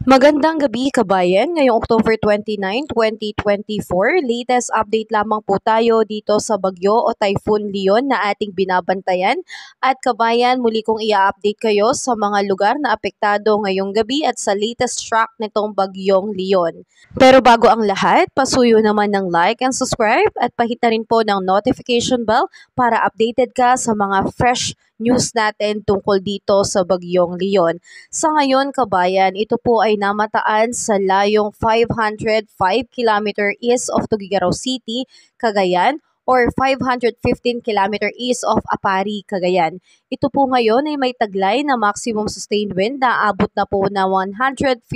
Magandang gabi kabayan, ngayong October 29, 2024. Latest update lamang po tayo dito sa bagyo o Typhoon Leon na ating binabantayan. At kabayan, muli kong i-update kayo sa mga lugar na apektado ngayong gabi at sa latest track nitong bagyong Leon. Pero bago ang lahat, pasuyo naman ng like and subscribe at pahita rin po ng notification bell para updated ka sa mga fresh news natin tungkol dito sa bagyong Leon. Sa ngayon, kabayan, ito po ay namataan sa layong 505 km east of Tuguegarao City, Cagayan, or 515 km east of Apari, Cagayan. Ito po ngayon ay may taglay na maximum sustained wind na abot na po na 150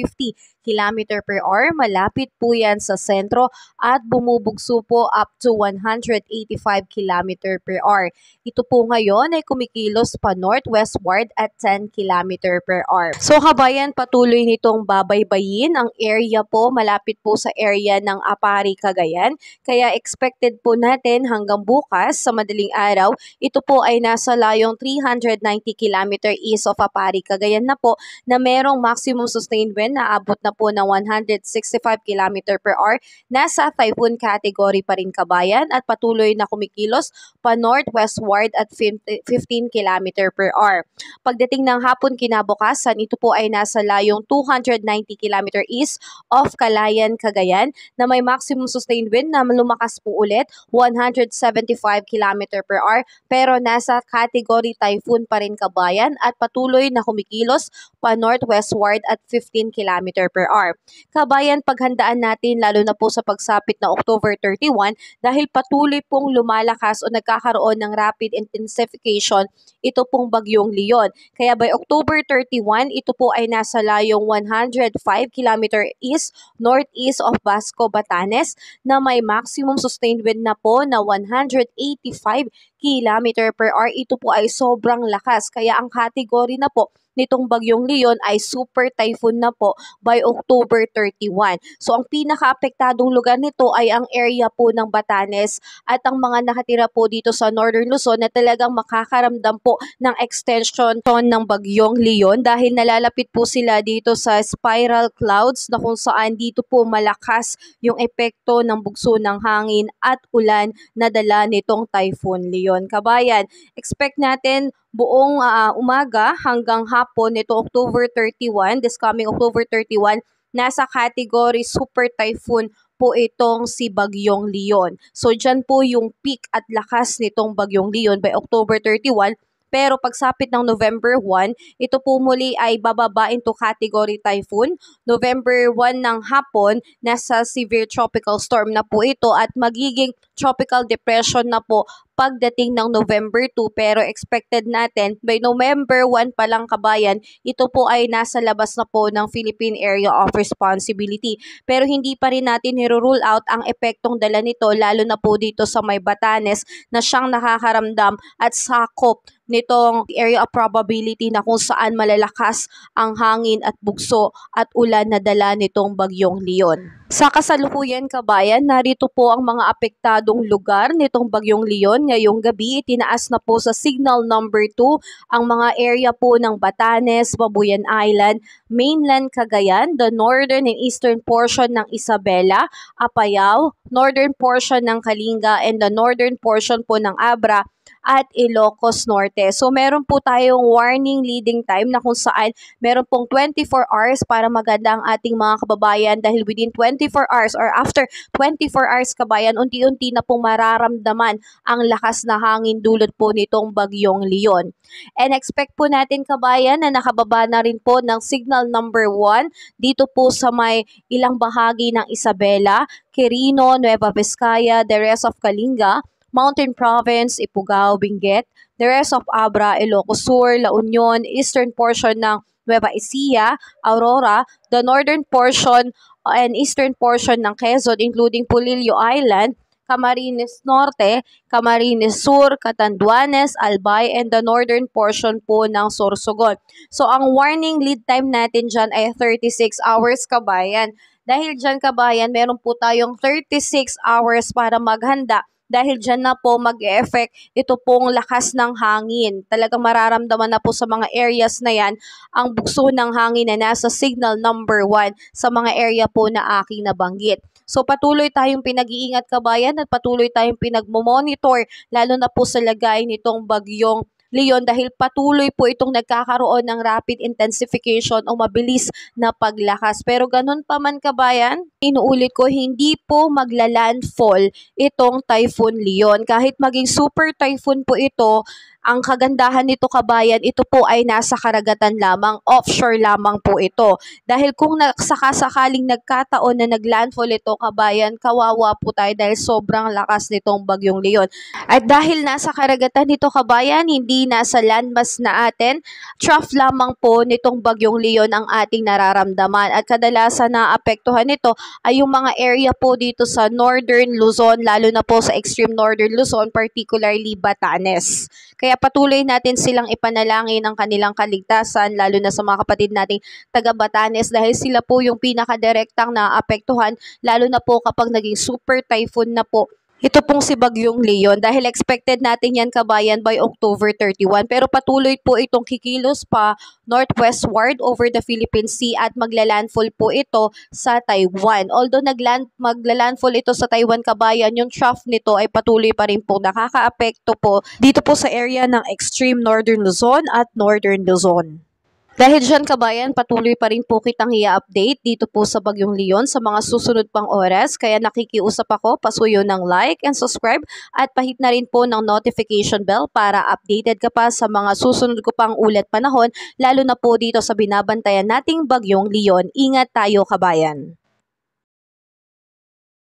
km per hour. Malapit po yan sa sentro at bumubugso po up to 185 km per hour. Ito po ngayon ay kumikilos pa northwestward at 10 km per hour. So kabayan, patuloy nitong babaybayin ang area po, malapit po sa area ng Apari, Cagayan. Kaya expected po natin hanggang bukas sa madaling araw, ito po ay nasa layong 390 km east of Apari, Cagayan na po na merong maximum sustained wind na abot na po ng 165 km per hour. Nasa typhoon category pa rin kabayan at patuloy na kumikilos pa northwestward at 15 km per hour. Pagdating ng hapon kinabukasan, ito po ay nasa layong 290 km east of Calayan, Cagayan na may maximum sustained wind na lumakas po ulit 175 km per hour pero nasa category typhoon pa rin kabayan at patuloy na kumikilos pa northwestward at 15 km per hour. Kabayan, paghandaan natin lalo na po sa pagsapit na October 31 dahil patuloy pong lumalakas o nagkakaroon ng rapid intensification ito pong bagyong Leon. Kaya by October 31, ito po ay nasa layong 105 km east, northeast of Basco, Batanes na may maximum sustained wind na po na 185 km per hour. Ito po ay sobrang lakas. Kaya ang category na po nitong bagyong Leon ay super typhoon na po by October 31. So ang pinaka-apektadong lugar nito ay ang area po ng Batanes at ang mga nakatira po dito sa Northern Luzon na talagang makakaramdam po ng extension ng bagyong Leon dahil nalalapit po sila dito sa spiral clouds na kung saan dito po malakas yung epekto ng bugso ng hangin at ulan na dala nitong Typhoon Leon. Kabayan, expect natin buong umaga hanggang hapon nito October 31, this coming October 31, nasa category super typhoon po itong si Bagyong Leon. So dyan po yung peak at lakas nitong Bagyong Leon by October 31. Pero pagsapit ng November 1, ito po muli ay bababa into category typhoon. November 1 ng hapon, nasa severe tropical storm na po ito at magiging tropical depression na po pagdating ng November 2 pero expected natin by November 1 pa lang kabayan, ito po ay nasa labas na po ng Philippine Area of Responsibility. Pero hindi pa rin natin niro-rule out ang epektong dala nito lalo na po dito sa may Batanes na siyang nakakaramdam at sakop nitong area of probability na kung saan malalakas ang hangin at bugso at ulan na dala nitong bagyong Leon. Sa kasalukuyan kabayan, narito po ang mga apektadong lugar nitong bagyong Leon. Ngayong gabi, itinaas na po sa signal number 2 ang mga area po ng Batanes, Babuyan Island, mainland Cagayan, the northern and eastern portion ng Isabela, Apayao, northern portion ng Kalinga, and the northern portion po ng Abra at Ilocos Norte. So meron po tayong warning leading time na kung saan meron pong 24 hours para maganda ang ating mga kababayan dahil within 24 hours or after 24 hours kabayan, unti-unti na pong mararamdaman ang lakas na hangin dulot po nitong bagyong Leon. And expect po natin kabayan na nakababa na rin po ng signal number 1 dito po sa may ilang bahagi ng Isabela, Quirino, Nueva Vizcaya, the rest of Kalinga, Mountain Province, Ifugao, Benguet, the rest of Abra, Ilocos Sur, La Union, eastern portion ng Nueva Ecija, Aurora, the northern portion and eastern portion ng Quezon including Pulilio Island, Camarines Norte, Camarines Sur, Catanduanes, Albay, and the northern portion po ng Sorsogon. So ang warning lead time natin dyan ay 36 hours kabayan. Dahil dyan kabayan, meron po tayong 36 hours para maghanda dahil dyan na po mag-e-effect ito pong lakas ng hangin. Talagang mararamdaman na po sa mga areas na yan ang bugso ng hangin na nasa signal number 1 sa mga area po na aking nabanggit. So patuloy tayong pinag-iingat kabayan at patuloy tayong pinagmomonitor lalo na po sa lagay nitong bagyong Leon dahil patuloy po itong nagkakaroon ng rapid intensification o mabilis na paglakas. Pero ganun pa man kabayan, inuulit ko, hindi po magla-landfall itong Typhoon Leon. Kahit maging super typhoon po ito, ang kagandahan nito kabayan, ito po ay nasa karagatan lamang, offshore lamang po ito. Dahil kung sakasakaling nagkataon na naglandfall ito kabayan, kawawa po tayo dahil sobrang lakas nitong bagyong Leon. At dahil nasa karagatan nito kabayan, hindi nasa landmass na atin, trough lamang po nitong bagyong Leon ang ating nararamdaman. At kadalasan na apektuhan nito ay yung mga area po dito sa Northern Luzon, lalo na po sa extreme Northern Luzon, particularly Batanes. Kaya patuloy natin silang ipanalangin ang kanilang kaligtasan, lalo na sa mga kapatid nating taga Batanes dahil sila po yung pinakadirektang naapektuhan, lalo na po kapag naging super typhoon na po ito pong si Bagyong Leon dahil expected natin yan kabayan by October 31. Pero patuloy po itong kikilos pa northwestward over the Philippine Sea at maglalandfall po ito sa Taiwan. Although maglalandfall ito sa Taiwan kabayan, yung trough nito ay patuloy pa rin po nakakaapekto po dito po sa area ng extreme Northern Luzon at Northern Luzon. Dahil dyan kabayan, patuloy pa rin po kitang i-update dito po sa Bagyong Leon sa mga susunod pang oras. Kaya nakikiusap ako, pasuyo ng like and subscribe at pahit na rin po ng notification bell para updated ka pa sa mga susunod ko pang ulat panahon, lalo na po dito sa binabantayan nating Bagyong Leon. Ingat tayo kabayan!